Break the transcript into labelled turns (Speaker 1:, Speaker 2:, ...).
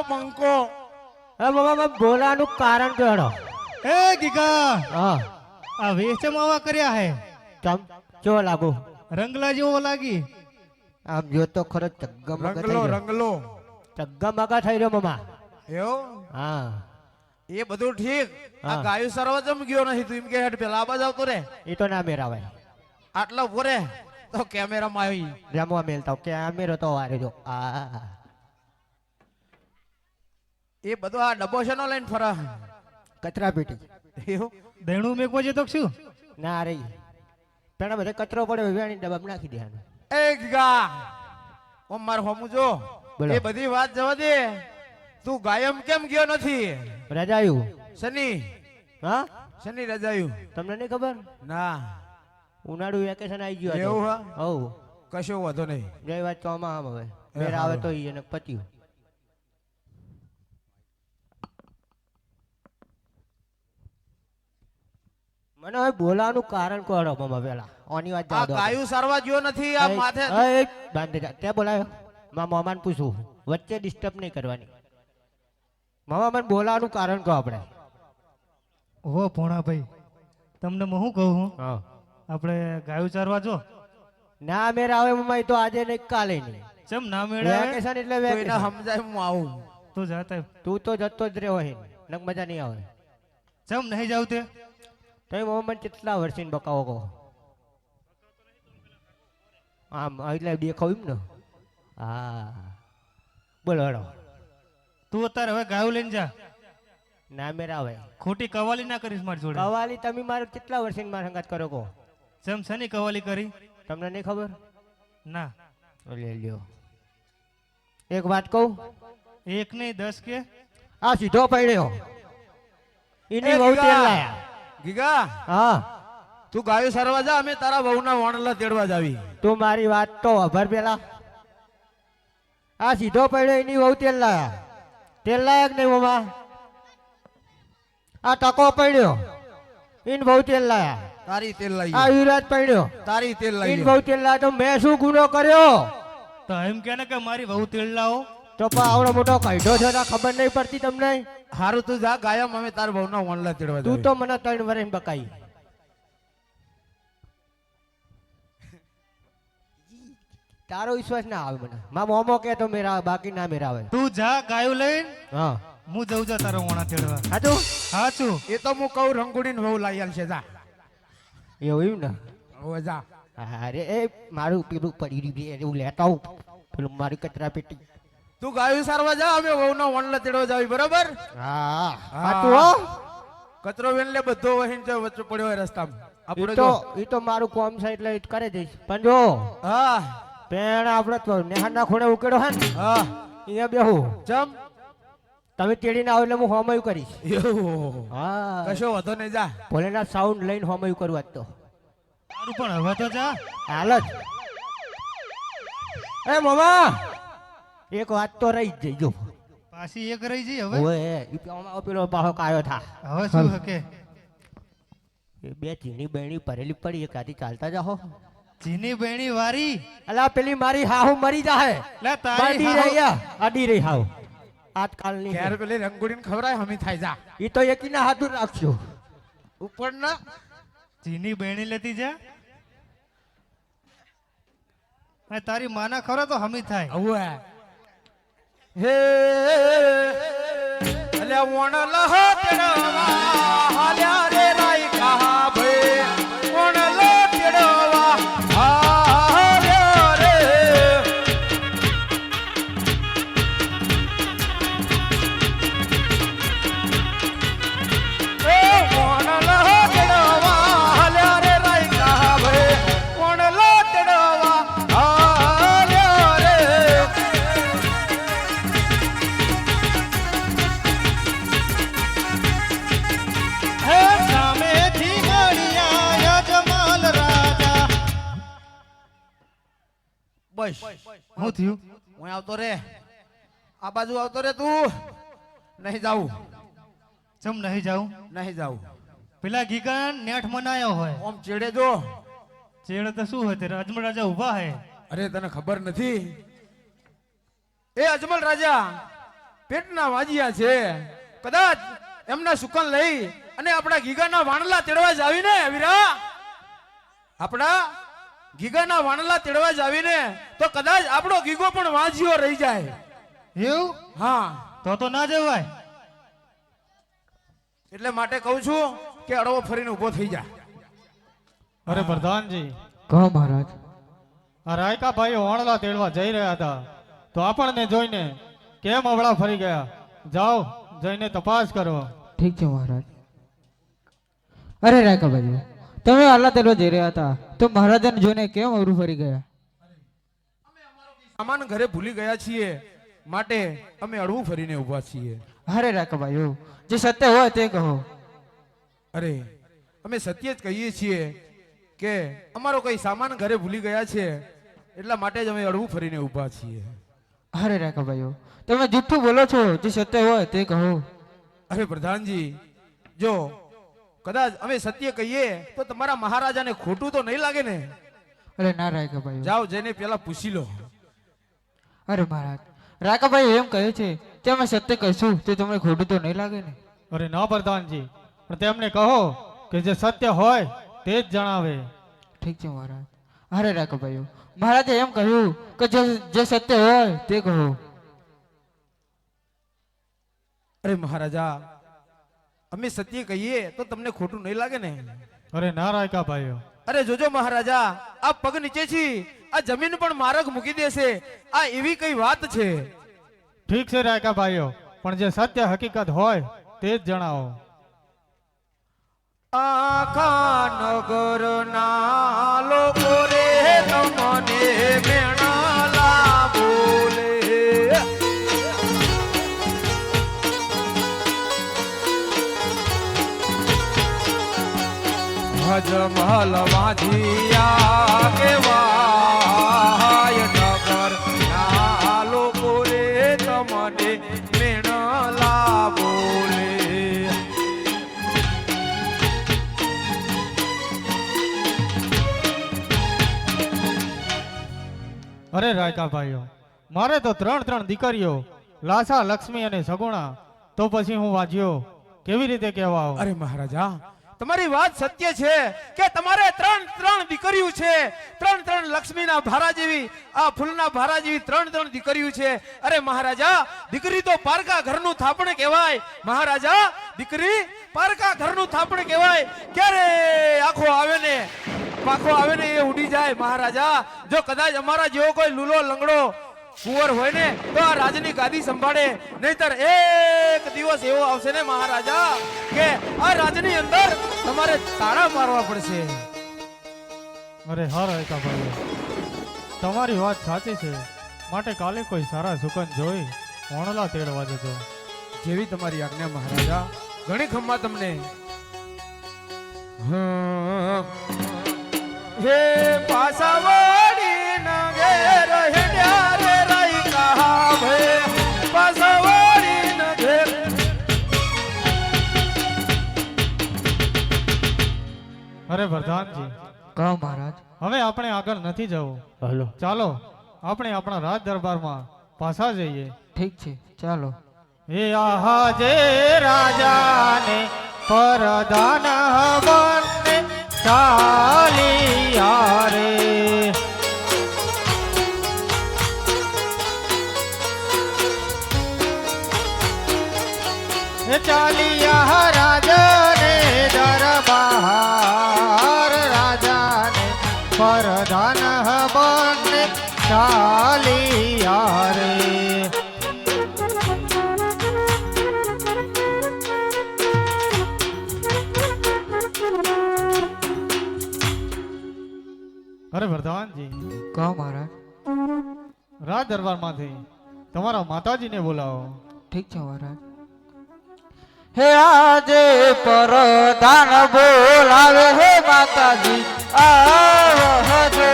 Speaker 1: આવ્યો બંકો.
Speaker 2: હવે મામા બોલાનું કારણ કેડો?
Speaker 3: એ ગીગા
Speaker 2: હા
Speaker 3: આ વેચે માવા કર્યા હે
Speaker 2: ચમ ચો લાગુ
Speaker 3: રંગલા જેવો લાગી.
Speaker 2: આમ જો તો ખરો ચગ્ગા
Speaker 1: રંગલો રંગલો
Speaker 2: મગા થઈ રહ્યો મામા.
Speaker 1: એવું
Speaker 2: હા
Speaker 1: એ બધું ઠીક. આ
Speaker 2: હા.
Speaker 1: ગાયું સરવા જમ ગયો નથી તું એમ કે હેડ પેલા આબાજ આવતો રે.
Speaker 2: એ તો ના મેરાવે
Speaker 1: આટલા ઉભો રે તો કેમેરામાં આવી.
Speaker 2: રમવા મેલતા કે આ મેરો તો વારે જો આ
Speaker 1: એ બધું આ ડબ્બો છે નો લઈને ફરા.
Speaker 2: કચરા પેટી
Speaker 1: એવું
Speaker 3: દેણું મેકવા જતો શું?
Speaker 2: ના રહી પેલા બધે કચરો પડ્યો વેણી ડબ્બામાં નાખી દેવાનો.
Speaker 1: એ ગા ઓમ માર હોમું જો.
Speaker 2: બોલો.
Speaker 1: એ બધી વાત જવા દે. તું ગાયમ કેમ ગયો નથી?
Speaker 2: રજાયું
Speaker 1: શની
Speaker 2: હા
Speaker 1: શની રજાયું?
Speaker 2: તમને નહીં ખબર?
Speaker 1: ના
Speaker 2: ઉનાળુ વેકેશન આવી ગયું
Speaker 1: એવું હા?
Speaker 2: હવ
Speaker 1: કશો વાંધો નહીં.
Speaker 2: જય વાત ચોમાં હવે મેરા આવે તો ઈ અને પત્યું. મને હવે બોલાવાનું કારણ કોડો મામા પેલા ઓની વાત
Speaker 1: આ
Speaker 2: જાવ દો.
Speaker 1: ગાયું સરવા ગયો નથી. આ માથે
Speaker 2: એ બાંધે જા તે બોલાયો મામા મામાને પૂછું વચ્ચે ડિસ્ટર્બ નહીં કરવાની. મામા મને બોલાવાનું કારણ કહો આપણે.
Speaker 3: હો ભોણા ભાઈ તમને હું શું કહું હું
Speaker 2: હા
Speaker 3: આપણે ગાયું ચારવા જો
Speaker 2: ના મેરા આવે મામા એ તો આજે નહીં કાલે નહીં.
Speaker 3: ચમ ના મેળે
Speaker 2: વેકેશન એટલે
Speaker 1: કોઈને
Speaker 2: વેકેશન.
Speaker 1: સમજાય હું આવું.
Speaker 3: તું જાતા
Speaker 2: તું તો જતો જ રહ્યો હે નક મજા નહીં આવે.
Speaker 3: ચમ નહીં જાવ તે
Speaker 2: તો મામા મને કેટલા વર્ષીને બકાવો કહો આમ એટલે દેખાવ એમ ને. હા બોલો હેડો.
Speaker 3: તું અત્યારે હવે ગાયું લઈને જા.
Speaker 2: ના મેરા આવે
Speaker 3: ખોટી કવાલી ના કરીશ મારી જોડે.
Speaker 2: કવાલી તમે મારે કેટલા વર્ષીને મારા સંગાત કરો કહો?
Speaker 3: ચમ શની કવાલી કરી?
Speaker 2: તમને નહીં ખબર?
Speaker 3: ના
Speaker 2: લે લ્યો એક વાત કહું.
Speaker 3: એક નહીં 10 કે
Speaker 2: આ સીધો પડ્યો એની
Speaker 1: એ
Speaker 2: બહુ
Speaker 1: ગીગા.
Speaker 2: તેલ લાયા.
Speaker 1: ગીગા
Speaker 2: હા
Speaker 1: તું ગાયું સરવા જા. અમે તારા વહુના વાણલા તેડવા જાવી.
Speaker 2: તું મારી વાત તો અભર પેલા. આ સીધો પડ્યો એની બહુ તેલ લાયા. તેલ લાયક નહીં મામા. આ ટકો પડ્યો એને બહુ તેલ લાયા.
Speaker 1: તારી તેલ લઈ
Speaker 2: આ યુવરાજ પડ્યો
Speaker 1: તારી તેલ લઈ
Speaker 2: એને બહુ તેલ લાયા. તો મેં શું ગુનો કર્યો?
Speaker 3: તો એમ કે ને કે મારી વહુ તેલ લાવો.
Speaker 2: તો પણ આવડો મોટો કાઢ્યો છે તો ખબર નહીં પડતી તમને?
Speaker 1: હારું તું જા ગાયમ. અમે તારા વહુના વાણલા તેડવા
Speaker 2: તું
Speaker 1: જાવી.
Speaker 2: તો મને 3 વર્ષ બકાઈ. તારો વિશ્વાસ ના આવે મને. મા મોમો કે તો મેરા આવે, બાકી ના મેરા આવે.
Speaker 3: તું જા ગાયું લઈને
Speaker 2: હા
Speaker 3: હું જઉં જા તારો વણા તેડવા.
Speaker 2: હાચું
Speaker 3: હાચું
Speaker 1: એ તો હું કહું રંગુડી ને વહુ લઈ આલ છે. જા
Speaker 2: એવું એમ ને.
Speaker 1: હવે જા.
Speaker 2: અરે એ મારું પેલું પડી રહ્યું એવું લેતા આવું પેલું મારી કચરા પેટી.
Speaker 1: તું ગાયું સરવા જા. અમે વહુના વાણલા તેડવા જાવી. બરોબર?
Speaker 2: હા
Speaker 1: હા.
Speaker 2: હાચું હો.
Speaker 1: કચરો વેન લે બધો વહીન જો વચ્ચે પડ્યો હોય રસ્તામાં. આપણે જો.
Speaker 2: ઈ તો મારું કોમ છે એટલે ઈ જ કરે જઈશ. પણ જો
Speaker 1: હા
Speaker 2: પેણ આપણે તો નેહાના ખૂણે ઉકેડો હે ને
Speaker 1: હા
Speaker 2: અહીંયા બેહું.
Speaker 1: ચમ
Speaker 2: તમે તેડીને આવો એટલે હું હોમયું કરીશ.
Speaker 1: એવું
Speaker 2: હા
Speaker 1: કશો વાંધો નહીં. જા
Speaker 2: ભોલેનાથ સાઉન્ડ લઈને હોમયું કરું આજ તો.
Speaker 3: તારું પણ હવે તો જા.
Speaker 2: હાલ જ. એ મામા એક વાત તો રહી જ જઈજો.
Speaker 3: પાછી એક રહી જઈ હવે.
Speaker 2: ઓએ ઈ પેલો પાહો કાયો થા.
Speaker 3: હવે શું હકે?
Speaker 2: એ બે ચીની બેણી ભરેલી પડી એક આથી ચાલતા જાહો.
Speaker 3: ચીની બેણી વારી
Speaker 2: અલા પેલી મારી હાહુ મરી જાહે.
Speaker 3: લે તારી
Speaker 2: બાડી
Speaker 3: હાહુ-
Speaker 2: રહી આ, આડી રહી હાવ આજકાલની.
Speaker 1: ઘેર પેલી રંગુડીને ખવડાય હમી થાય. જા
Speaker 2: ઈ તો એકીના હાથું રાખજો.
Speaker 1: ઉપર ના
Speaker 3: ચીની બેણી લેતી જા. આ તારી માના ખરો તો હમી થાય.
Speaker 1: હવે હે અલ્યા વણલા તેડવા હાલ્યા રે રાઈ કહા ભઈ. વણલા તેડવા હાલ્યા રે. એ વણલા તેડવા હાલ્યા રે રાઈ કહા ભઈ. વણલા તેડવા હાલ્યા રે.
Speaker 3: હે સામેથી મળ્યા યજમાલ રાજા.
Speaker 1: બસ
Speaker 3: હું થયું?
Speaker 1: હું આવતો રે. આ બાજુ આવતો રે તું. નહીં જાવું.
Speaker 3: ચમ નહીં જાઉં?
Speaker 1: નહીં જાવું.
Speaker 3: પેલા ગીગાન નેઠ મનાયો હોય.
Speaker 1: ઓમ ચેડે જો.
Speaker 3: ચેડ તો શું હોય તે અજમલ રાજા ઊભા હે.
Speaker 1: અરે તને ખબર નથી? એ અજમલ રાજા પેટના વાજિયા છે. કદાચ એમના સુકન લઈ અને આપણા ગીગાના વાણલા તેડવા જ આવીને વીરા, આપણા ગીગાના વાણલા તેડવા જ આવીને તો કદાચ આપણો ગીગો પણ વાંજ્યો રહી જાય.
Speaker 3: એવું
Speaker 1: હા,
Speaker 3: તો ના જવાય.
Speaker 1: એટલે માટે કહું છું કે અડવો ફરીને ઊભો થઈ જા.
Speaker 4: અરે પ્રધાનજી,
Speaker 3: કહો મહારાજ.
Speaker 4: આ રાયકા ભાઈ ઓણલા તેડવા જઈ રહ્યા હતા તો આપણને જોઈને કેમ અવળા ફરી ગયા? જાઓ જઈને તપાસ કરો.
Speaker 5: ઠીક છે મહારાજ. અરે રાયકાભાઈ, તમે આલા તેડવા જઈ રહ્યા હતા તો મહારાજાને જોઈને કેમ અવરું ફરી ગયા?
Speaker 1: સામાન ઘરે ભૂલી ગયા છીએ માટે અમે અડવું ફરીને ઊભા છીએ.
Speaker 5: અરે રાયકાભાઈ, જે સત્ય હોય તે કહો.
Speaker 1: અરે અમે સત્ય જ કહીએ છીએ કે અમારો કઈ સામાન ઘરે ભૂલી ગયા છે એટલા માટે જ અમે અડવું ફરીને ઊભા છીએ.
Speaker 5: અરે રાયકાભાઈ, તમે જુઠ્ઠું બોલો છો. જે સત્ય હોય તે કહો.
Speaker 1: અરે પ્રધાનજી, જો કદાચ અમે સત્ય કહીએ તો તમારા મહારાજાને ખોટું તો નહીં લાગે ને?
Speaker 5: અરે ના રાયકાભાઈ.
Speaker 1: જાઓ જઈને પેલા પૂછી લો.
Speaker 5: અરે મહારાજ, રાયકાભાઈ એમ કહે છે કે અમે સત્ય કહીશું તો તમને ખોટું તો નહીં લાગે ને?
Speaker 4: અરે ના પ્રધાનજી, પણ તેમને કહો કે જે સત્ય હોય તે જ જણાવે.
Speaker 5: ઠીક છે મહારાજ. અરે રાયકાભાઈ, મહારાજે એમ કહ્યું કે જે સત્ય હોય તે કહો.
Speaker 1: અરે મહારાજા, અમે સત્ય કહીએ તો તમને ખોટું નહીં લાગે ને?
Speaker 4: અરે ના રાયકા ભાઈઓ,
Speaker 1: અરે જોજો મહારાજા, આ પગ નીચેથી આ જમીન પણ માર્ગ મૂકી દેશે. આ એવી કઈ વાત છે?
Speaker 4: ઠીક છે રાયકા ભાઈઓ, પણ જે સત્ય હકીકત હોય તે જ જણાવો.
Speaker 1: આખા નગર ના લોકો રે તમને મેણાલા બોલે. હજમલ વાંધિયા કેવાય નગર ના લોકો રે તમને મેણાલા બોલે.
Speaker 4: અરે રાયકા ભાઈઓ, મારે તો ત્રણ દીકરીઓ, લાસા, લક્ષ્મી અને સગુણા, તો પછી હું વાજ્યો કેવી રીતે કહેવા આવું?
Speaker 1: અરે મહારાજા, તમારી વાત સત્ય છે કે તમારે ત્રણ દીકરીઓ છે. ત્રણ લક્ષ્મીના ભારા જેવી, આ ફૂલના ભારા જેવી ત્રણ દીકરીઓ છે. અરે મહારાજા, દીકરી તો પારકા ઘરનું થાપણ કહેવાય. મહારાજા, દીકરી પારકા ઘરનું થાપણ કહેવાય. ક્યારે આખો આવે ને પાખો આવે ને એ ઉડી જાય. મહારાજા, જો કદાચ અમારા જેવો કોઈ લૂલો લંગડો કુંવર હોય ને તો આ રાજની ગાદી સંભાળે, નહીતર એક દિવસ એવો આવશે ને મહારાજા કે આ રાજની અંદર તમારે તાળા મારવા પડશે.
Speaker 4: અરે હા રાયકા ભાઈઓ, તમારી વાત સાચી છે. માટે કાલે કોઈ સારા સુકન જોઈ ઓણલા તેડવા જજો.
Speaker 1: જેવી તમારી આજ્ઞા મહારાજા. ઘણી ખમ્મા તમને. હે પાસાવાડી ના ઘેર હેડ્યા રે રાયકા ભાઈ, પાસાવાડી ના ઘેર.
Speaker 4: અરે પ્રધાનજી,
Speaker 5: કહો મહારાજ.
Speaker 4: હવે આપણે આગળ નથી જવું.
Speaker 2: હલો.
Speaker 4: ચાલો આપણે આપણા રાજ દરબારમાં પાછા જઈએ.
Speaker 5: ઠીક છે, ચાલો.
Speaker 4: હે આહા જે રાજાને પરદાન હવને ચાલિયા રે. ચાલિયા રાજાને દરબાર, રાજાને પરદાન હવને ચાલિયા રે. અરે પ્રધાનજી,
Speaker 5: કહો મહારાજ.
Speaker 4: રાજ દરબારમાંથી તમારા માતાજીને બોલાવો.
Speaker 5: ઠીક છે મહારાજ. હે આજે પરદાન બોલાવે હે માતાજી, આવ હજે